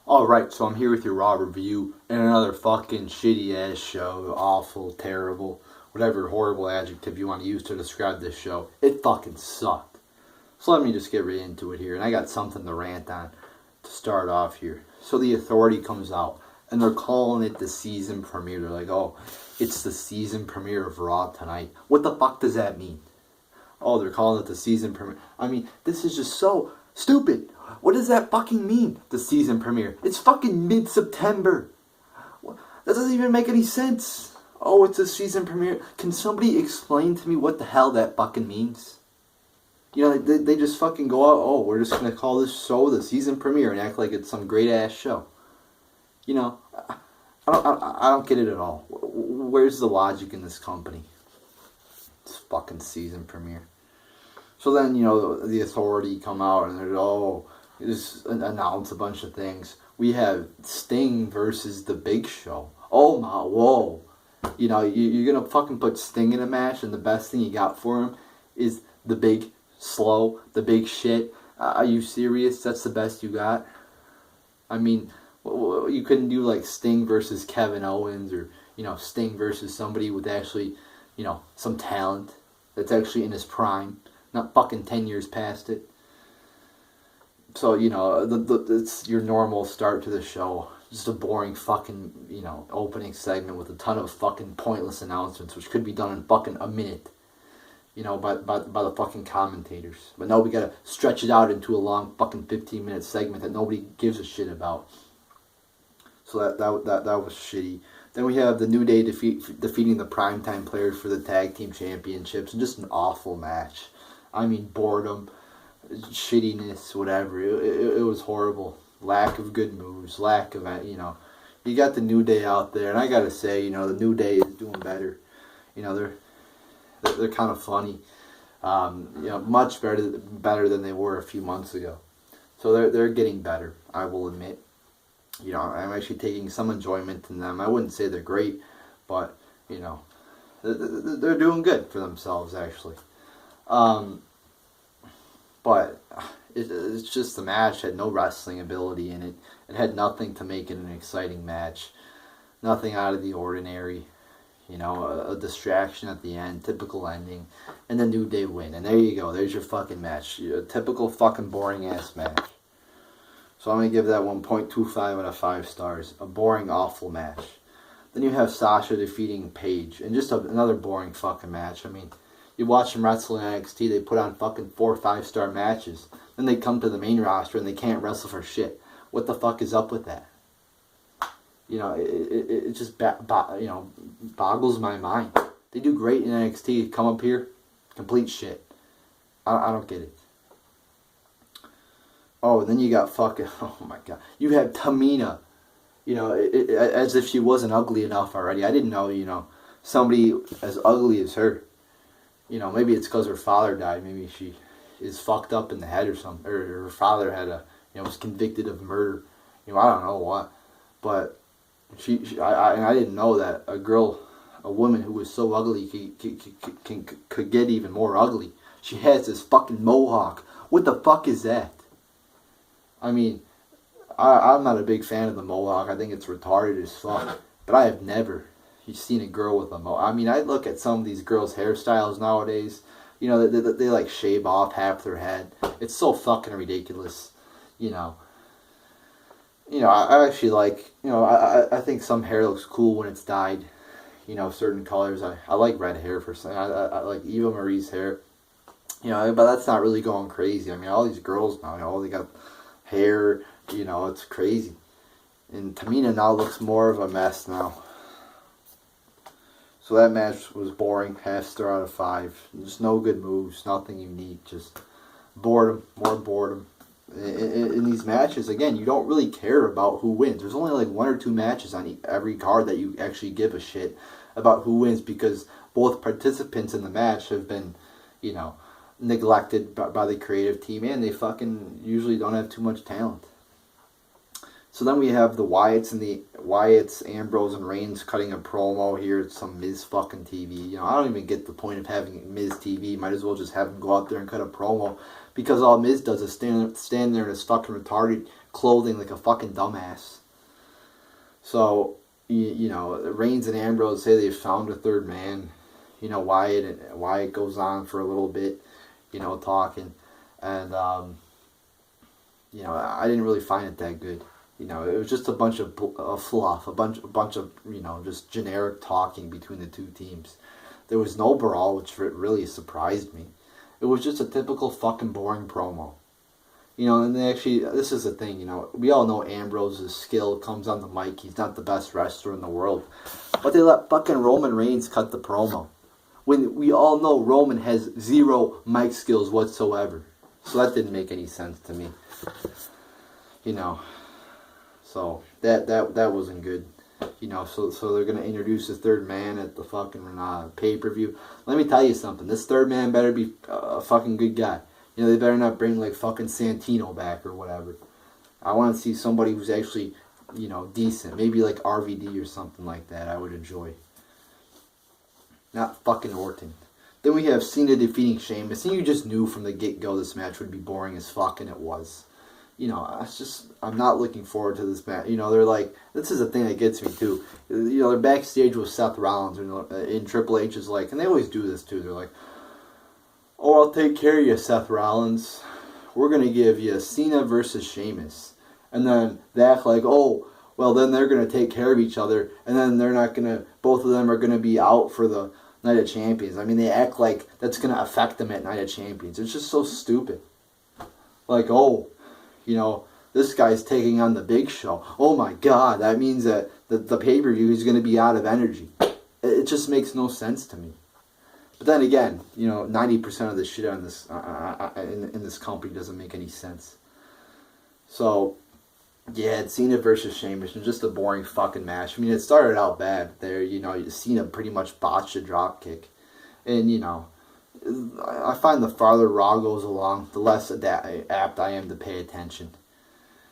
Alright, so I'm here with your Raw review and another fucking shitty ass show. Awful, terrible, whatever horrible adjective you want to use to describe this show. It fucking sucked. So let me just get right into it here. And I got something to rant on to start off here. So the Authority comes out and they're calling it the season premiere. They're like, oh, it's the season premiere of Raw tonight. What the fuck does that mean? Oh, they're calling it the season premiere. I mean, this is just so stupid. What does that fucking mean, the season premiere? It's fucking mid-September. That doesn't even make any sense. Oh, it's a season premiere. Can somebody explain to me what the hell that fucking means? You know, they just fucking go out, oh, we're just going to call this show the season premiere and act like it's some great-ass show. You know, I don't get it at all. Where's the logic in this company? It's fucking season premiere. So then, you know, the Authority come out and they're, oh, just announce a bunch of things. We have Sting versus The Big Show. Oh my, whoa. You know, you're going to fucking put Sting in a match and the best thing you got for him is the big slow, the big shit. Are you serious? That's the best you got? I mean, you couldn't do like Sting versus Kevin Owens or, you know, Sting versus somebody with actually, you know, some talent that's actually in his prime. Not fucking 10 years past it. So, you know, it's your normal start to the show. Just a boring fucking, you know, opening segment with a ton of fucking pointless announcements, which could be done in fucking a minute. You know, by the fucking commentators. But no, we gotta stretch it out into a long fucking 15-minute segment that nobody gives a shit about. So that was shitty. Then we have the New Day defeating the Primetime Players for the Tag Team Championships. And just an awful match. I mean, boredom, shittiness, whatever. It was horrible. Lack of good moves, lack of, you know. You got the New Day out there, and I gotta say, you know, the New Day is doing better. You know, they're kind of funny. You know, much better than they were a few months ago. So they're getting better, I will admit. You know, I'm actually taking some enjoyment in them. I wouldn't say they're great, but, you know, they're doing good for themselves, actually. But it's just the match had no wrestling ability in it. It had nothing to make it an exciting match. Nothing out of the ordinary. You know, a distraction at the end, typical ending, and the New Day win. And there you go. There's your fucking match. A typical fucking boring-ass match. So I'm going to give that 1.25 out of 5 stars. A boring, awful match. Then you have Sasha defeating Paige. And just another boring fucking match. I mean, you watch them wrestle in NXT, they put on fucking 4 or 5-star matches. Then they come to the main roster and they can't wrestle for shit. What the fuck is up with that? You know, it just you know, boggles my mind. They do great in NXT. Come up here, complete shit. I don't get it. Oh, and then you got fucking, oh my god. You had Tamina. You know, as if she wasn't ugly enough already. I didn't know, you know, somebody as ugly as her. You know, maybe it's because her father died. Maybe she is fucked up in the head or something. Or her father had was convicted of murder. You know, I don't know what. But I didn't know that a woman who was so ugly could get even more ugly. She has this fucking mohawk. What the fuck is that? I mean, I'm not a big fan of the mohawk. I think it's retarded as fuck. But I have never seen a girl with a mohawk. I mean, I look at some of these girls' hairstyles nowadays. You know, they like shave off half their head. It's so fucking ridiculous. You know, I actually like, you know, I think some hair looks cool when it's dyed. You know, certain colors. I like red hair for some. I like Eva Marie's hair. You know, but that's not really going crazy. I mean, all these girls now, you know, they got hair. You know, it's crazy. And Tamina now looks more of a mess now. So that match was boring, 0.5 star out of 5. Just no good moves, nothing unique, just boredom, more boredom. In these matches, again, you don't really care about who wins. There's only like 1 or 2 matches on every card that you actually give a shit about who wins because both participants in the match have been, you know, neglected by the creative team and they fucking usually don't have too much talent. So then we have the Wyatts, Ambrose, and Reigns cutting a promo here at some Miz fucking TV. You know, I don't even get the point of having Miz TV. Might as well just have him go out there and cut a promo Because all Miz does is stand there in his fucking retarded clothing like a fucking dumbass. So, you know, Reigns and Ambrose say they found a third man. You know, Wyatt goes on for a little bit, you know, talking. And, you know, I didn't really find it that good. You know, it was just a bunch of fluff, a bunch of, you know, just generic talking between the two teams. There was no brawl, which really surprised me. It was just a typical fucking boring promo. You know, and they actually, this is the thing, you know, we all know Ambrose's skill comes on the mic. He's not the best wrestler in the world. But they let fucking Roman Reigns cut the promo. When we all know Roman has zero mic skills whatsoever. So that didn't make any sense to me. You know, so that wasn't good. You know, so they're going to introduce a third man at the fucking pay-per-view. Let me tell you something. This third man better be a fucking good guy. You know, they better not bring, like, fucking Santino back or whatever. I want to see somebody who's actually, you know, decent. Maybe, like, RVD or something like that I would enjoy. Not fucking Orton. Then we have Cena defeating Sheamus. And you just knew from the get-go this match would be boring as fuck, and it was. You know, I'm not looking forward to this match. You know, they're like, this is the thing that gets me too. You know, they're backstage with Seth Rollins, and Triple H is like, and they always do this too, they're like, oh, I'll take care of you, Seth Rollins. We're going to give you Cena versus Sheamus. And then they act like, oh, well, then they're going to take care of each other, and then they're not going to, both of them are going to be out for the Night of Champions. I mean, they act like that's going to affect them at Night of Champions. It's just so stupid. Like, oh, you know, this guy's taking on the Big Show. Oh my God, that means that the pay-per-view is going to be out of energy. It just makes no sense to me. But then again, you know, 90% of the shit on this in this company doesn't make any sense. So, yeah, it's Cena versus Sheamus, and just a boring fucking match. I mean, it started out bad there. You know, Cena pretty much botched a drop kick, and you know, I find the farther Raw goes along, the less apt I am to pay attention.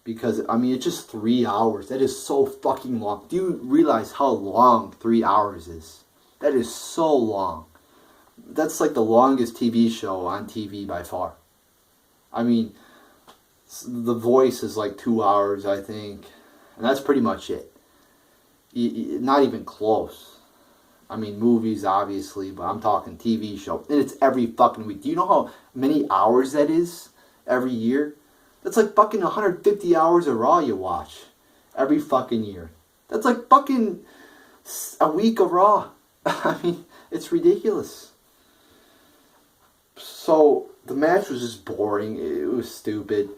Because, I mean, it's just 3 hours. That is so fucking long. Do you realize how long 3 hours is? That is so long. That's like the longest TV show on TV by far. I mean, The Voice is like 2 hours, I think. And that's pretty much it. Not even close. I mean, movies, obviously, but I'm talking TV show. And it's every fucking week. Do you know how many hours that is every year? That's like fucking 150 hours of Raw you watch every fucking year. That's like fucking a week of Raw. I mean, it's ridiculous. So, the match was just boring. It was stupid.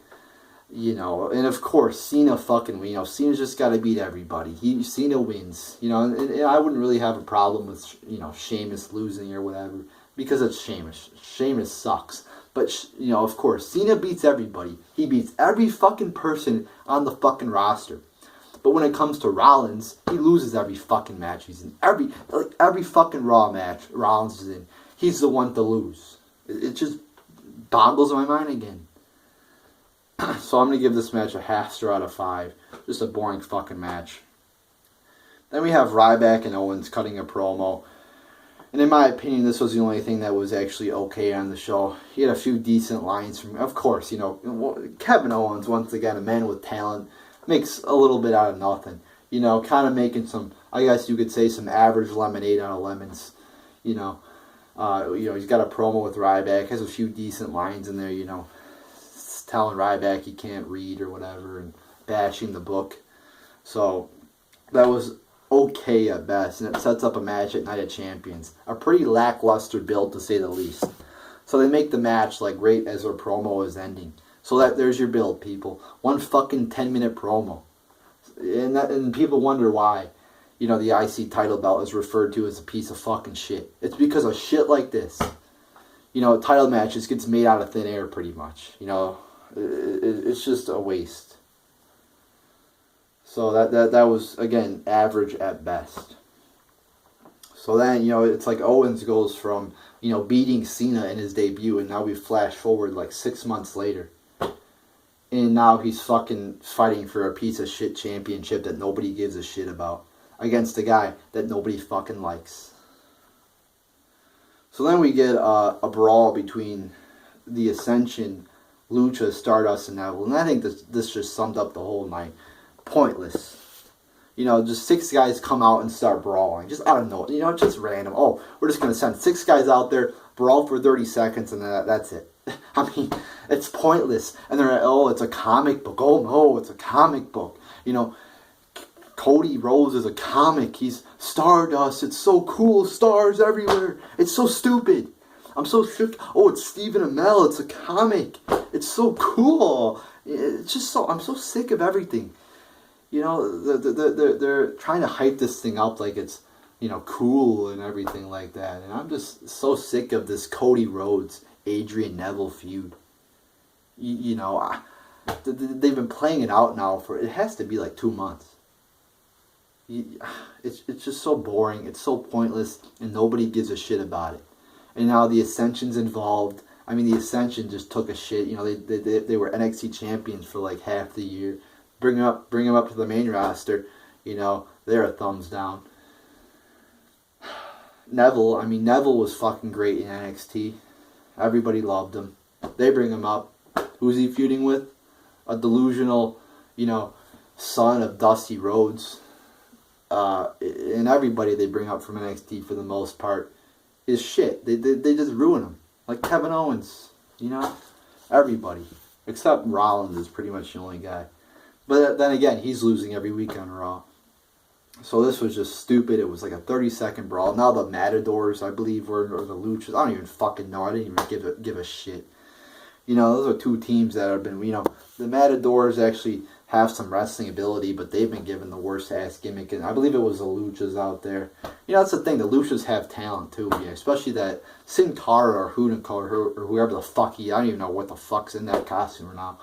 You know, and of course, Cena fucking, you know, Cena's just got to beat everybody. Cena wins. You know, and I wouldn't really have a problem with, you know, Sheamus losing or whatever, because it's Sheamus. Sheamus sucks. But, you know, of course, Cena beats everybody. He beats every fucking person on the fucking roster. But when it comes to Rollins, he loses every fucking match he's in. Every fucking Raw match Rollins is in, he's the one to lose. It just boggles my mind again. So I'm going to give this match a half star out of 5. Just a boring fucking match. Then we have Ryback and Owens cutting a promo. And in my opinion, this was the only thing that was actually okay on the show. He had a few decent lines from, of course, you know, Kevin Owens, once again, a man with talent, makes a little bit out of nothing. You know, kind of making some, I guess you could say, some average lemonade out of lemons. You know, he's got a promo with Ryback, has a few decent lines in there, you know, telling Ryback he can't read or whatever, and bashing the book. So, that was okay at best, and it sets up a match at Night of Champions. A pretty lackluster build, to say the least. So they make the match like right as their promo is ending. So there's your build, people. One fucking 10-minute promo. And people wonder why, you know, the IC title belt is referred to as a piece of fucking shit. It's because of shit like this. You know, title matches gets made out of thin air pretty much. You know, it's just a waste. So that was, again, average at best. So then, you know, it's like Owens goes from, you know, beating Cena in his debut, and now we flash forward like 6 months later. And now he's fucking fighting for a piece of shit championship that nobody gives a shit about, against a guy that nobody fucking likes. So then we get a brawl between the Ascension Lucha, Stardust, and Neville. And I think this just summed up the whole night. Pointless. You know, just 6 guys come out and start brawling. Just out of nowhere. You know, just random. Oh, we're just going to send 6 guys out there, brawl for 30 seconds, and then that's it. I mean, it's pointless. And they're like, oh, it's a comic book. Oh, no, it's a comic book. You know, Cody Rhodes is a comic. He's Stardust. It's so cool. Stars everywhere. It's so stupid. I'm so sick. Oh, it's Stephen Amell. It's a comic. It's so cool. It's just so... I'm so sick of everything. You know, they're trying to hype this thing up like it's, you know, cool and everything like that. And I'm just so sick of this Cody Rhodes, Adrian Neville feud. You know, they've been playing it out now for... It has to be like 2 months. It's just so boring. It's so pointless. And nobody gives a shit about it. And now the Ascension's involved. I mean, the Ascension just took a shit. You know, they were NXT champions for like half the year. Bring them up to the main roster. You know, they're a thumbs down. Neville was fucking great in NXT. Everybody loved him. They bring him up. Who's he feuding with? A delusional, you know, son of Dusty Rhodes. And everybody they bring up from NXT for the most part is shit. They just ruin him. Like Kevin Owens, you know? Everybody. Except Rollins is pretty much the only guy. But then again, he's losing every week on Raw. So this was just stupid. It was like a 30-second brawl. Now the Matadors, I believe, or the Luchas. I don't even fucking know. I didn't even give a shit. You know, those are 2 teams that have been, you know, the Matadors actually have some wrestling ability, but they've been given the worst ass gimmick. And I believe it was the Luchas out there. You know, that's the thing. The Luchas have talent too, yeah. Especially that Sin Cara or Hunico or whoever the fuck I don't even know what the fuck's in that costume now.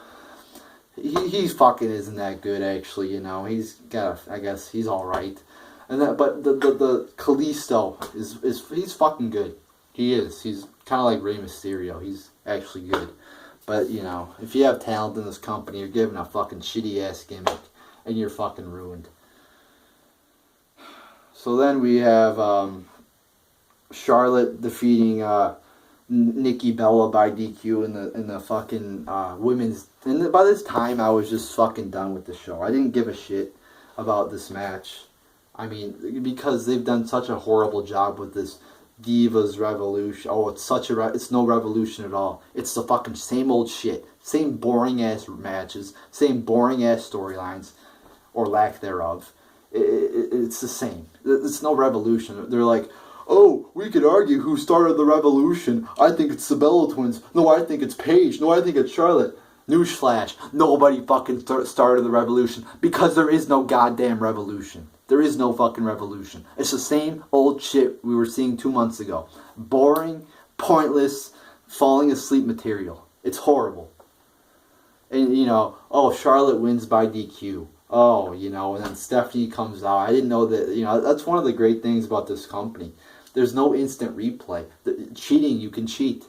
He's fucking isn't that good actually, you know. He's got I guess he's alright. And that, but the Kalisto he's fucking good. He is. He's kinda like Rey Mysterio. He's actually good. But, you know, if you have talent in this company, you're given a fucking shitty ass gimmick and you're fucking ruined. So then we have Charlotte defeating Nikki Bella by DQ in the fucking women's. And by this time, I was just fucking done with the show. I didn't give a shit about this match. I mean, because they've done such a horrible job with this Divas Revolution. Oh, it's no revolution at all. It's the fucking same old shit. Same boring ass matches. Same boring ass storylines, or lack thereof. It's the same. It's no revolution. They're like, oh, we could argue who started the revolution. I think it's the Bella Twins. No, I think it's Paige. No, I think it's Charlotte. Newsflash, nobody fucking started the revolution because there is no goddamn revolution. There is no fucking revolution. It's the same old shit we were seeing 2 months ago. Boring, pointless, falling asleep material. It's horrible. And, you know, oh, Charlotte wins by DQ. Oh, you know, and then Stephanie comes out. I didn't know that, you know, that's one of the great things about this company. There's no instant replay. Cheating, you can cheat.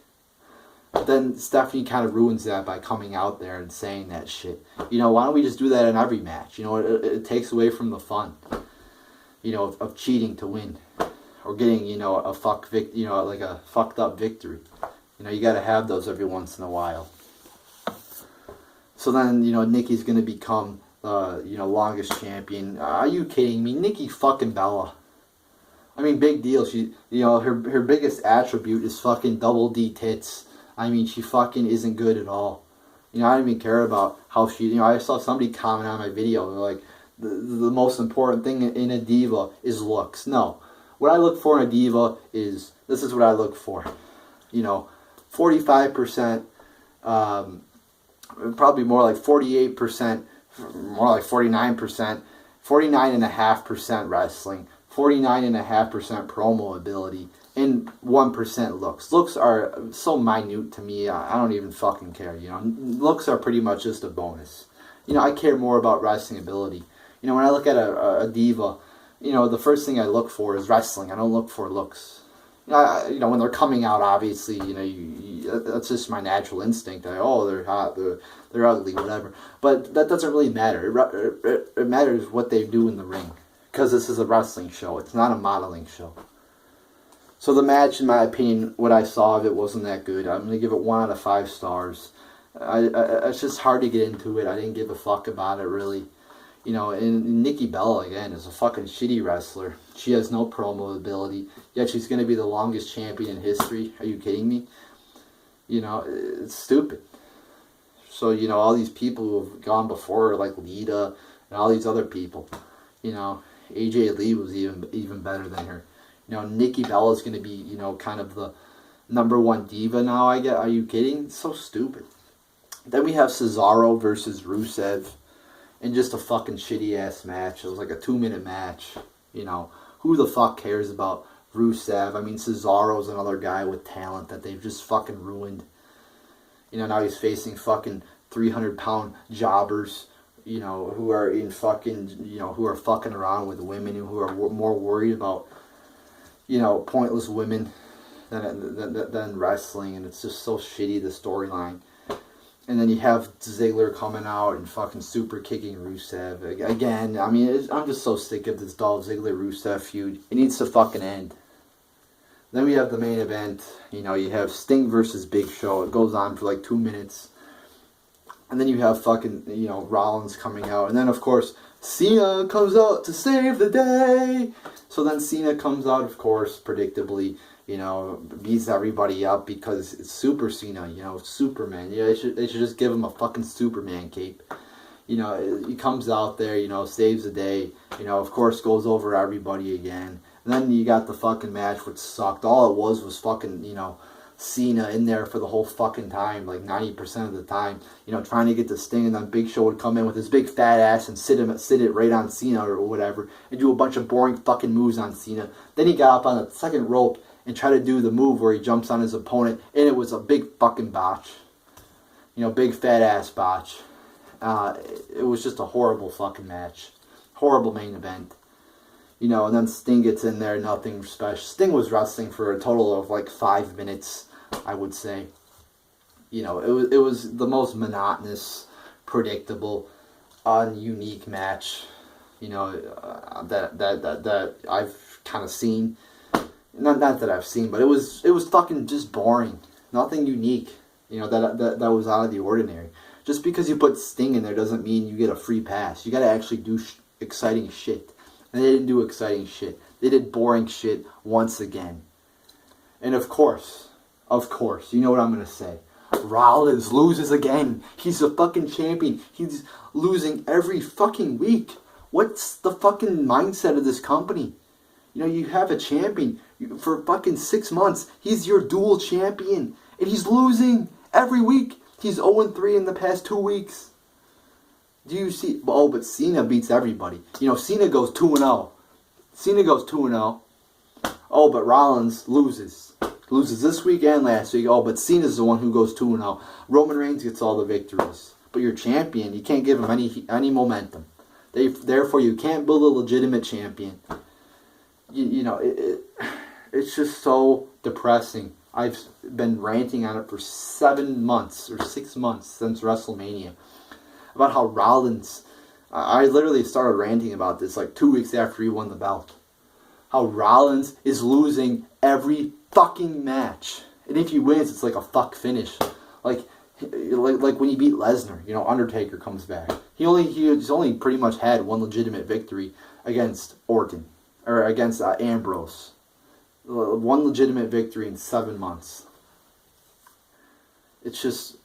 But then Stephanie kind of ruins that by coming out there and saying that shit. You know, why don't we just do that in every match? You know, it takes away from the fun, you know, of cheating to win. Or getting, you know, like a fucked up victory. You know, you got to have those every once in a while. So then, you know, Nikki's going to become, you know, longest champion. Are you kidding me? Nikki fucking Bella. I mean, big deal. She, you know, her biggest attribute is fucking double D tits. I mean, she fucking isn't good at all. You know, I don't even care about how she... You know, I saw somebody comment on my video. They're like, the most important thing in a diva is looks. No. What I look for in a diva is... This is what I look for. You know, 45%, probably more like 48%, more like 49%, 49.5% wrestling, 49.5% promo ability, and 1% looks. Looks are so minute to me, I don't even fucking care, you know. Looks are pretty much just a bonus. You know, I care more about wrestling ability. You know, when I look at a diva, you know, the first thing I look for is wrestling. I don't look for looks. You know, when they're coming out, obviously, you know, that's just my natural instinct. Oh, they're hot, they're ugly, whatever. But that doesn't really matter. It matters what they do in the ring. Because this is a wrestling show. It's not a modeling show. So the match, in my opinion, what I saw of it wasn't that good. I'm going to give it 1 out of 5 stars. It's just hard to get into it. I didn't give a fuck about it, really. You know, and Nikki Bella, again, is a fucking shitty wrestler. She has no promo ability, yet she's going to be the longest champion in history. Are you kidding me? You know, it's stupid. So, you know, all these people who have gone before her, like Lita and all these other people, you know, AJ Lee was even better than her. You know, Nikki Bella is going to be, you know, kind of the #1 diva now, I get. Are you kidding? It's so stupid. Then we have Cesaro versus Rusev in just a fucking shitty-ass match. It was like a 2-minute match. You know, who the fuck cares about Rusev? I mean, Cesaro's another guy with talent that they've just fucking ruined. You know, now he's facing fucking 300-pound jobbers, you know, who are in fucking, you know, who are fucking around with women, who are more worried about, you know, pointless women than wrestling. And it's just so shitty, the storyline. And then you have Ziggler coming out and fucking super kicking Rusev. Again, I mean, I'm just so sick of this Dolph Ziggler-Rusev feud. It needs to fucking end. Then we have the main event. You know, you have Sting versus Big Show. It goes on for like 2 minutes. And then you have fucking, you know, Rollins coming out. And then, of course, Cena comes out to save the day. So then Cena comes out, of course, predictably, you know, beats everybody up because it's Super Cena, you know, Superman. Yeah, they should just give him a fucking Superman cape. You know, he comes out there, you know, saves the day. You know, of course, goes over everybody again. And then you got the fucking match, which sucked. All it was fucking, you know, Cena in there for the whole fucking time, like 90% of the time, you know, trying to get the Sting, and then Big Show would come in with his big fat ass and sit it right on Cena or whatever, and do a bunch of boring fucking moves on Cena. Then he got up on the second rope and tried to do the move where he jumps on his opponent, and it was a big fucking botch. You know, big fat ass botch. It was just a horrible fucking match. Horrible main event. You know, and then Sting gets in there, nothing special. Sting was wrestling for a total of like 5 minutes, I would say. You know, it was the most monotonous, predictable, ununique match, you know, that I've kind of seen. Not that I've seen, but it was fucking just boring. Nothing unique, you know, that was out of the ordinary. Just because you put Sting in there doesn't mean you get a free pass. You got to actually do exciting shit. And they didn't do exciting shit. They did boring shit once again. And of course, you know what I'm going to say. Rollins loses again. He's a fucking champion. He's losing every fucking week. What's the fucking mindset of this company? You know, you have a champion for fucking 6 months. He's your dual champion. And he's losing every week. He's 0-3 in the past 2 weeks. Do you see? Oh, but Cena beats everybody. You know, Cena goes 2-0. Cena goes 2-0. Oh, but Rollins loses. Loses this week and last week. Oh, but Cena's the one who goes 2-0. Roman Reigns gets all the victories. But your champion, you can't give him any momentum. Therefore, you can't build a legitimate champion. You know, it's just so depressing. I've been ranting on it for 7 months or 6 months since WrestleMania. About how Rollins, I literally started ranting about this like 2 weeks after he won the belt. How Rollins is losing every fucking match. And if he wins, it's like a fuck finish. Like when he beat Lesnar, you know, Undertaker comes back. He's only pretty much had one legitimate victory against Orton. Or against Ambrose. One legitimate victory in 7 months. It's just...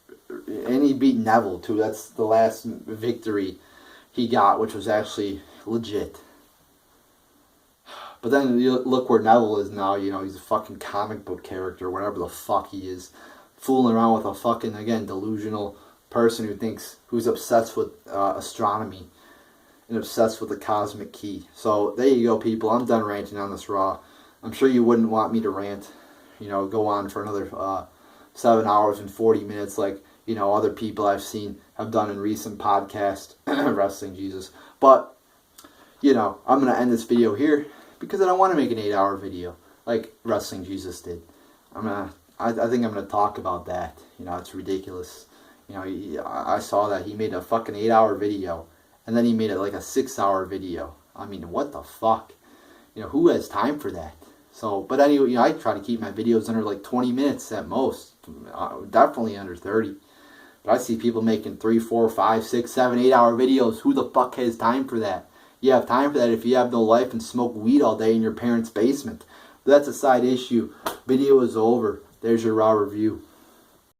And he beat Neville, too. That's the last victory he got, which was actually legit. But then you look where Neville is now. You know, he's a fucking comic book character, whatever the fuck he is. Fooling around with a fucking, again, delusional person who's obsessed with astronomy and obsessed with the cosmic key. So, there you go, people. I'm done ranting on this Raw. I'm sure you wouldn't want me to rant, you know, go on for another 7 hours and 40 minutes like, you know, other people I've seen have done in recent podcasts, Wrestling Jesus. But, you know, I'm going to end this video here because I don't want to make an 8-hour video like Wrestling Jesus did. I think I'm going to talk about that. You know, it's ridiculous. You know, I saw that he made a fucking 8-hour video and then he made it like a 6-hour video. I mean, what the fuck? You know, who has time for that? So, but anyway, you know, I try to keep my videos under like 20 minutes at most. Definitely under 30. But I see people making 3, 4, 5, 6, 7, 8 hour videos. Who the fuck has time for that? You have time for that if you have no life and smoke weed all day in your parents' basement. But that's a side issue. Video is over. There's your Raw review.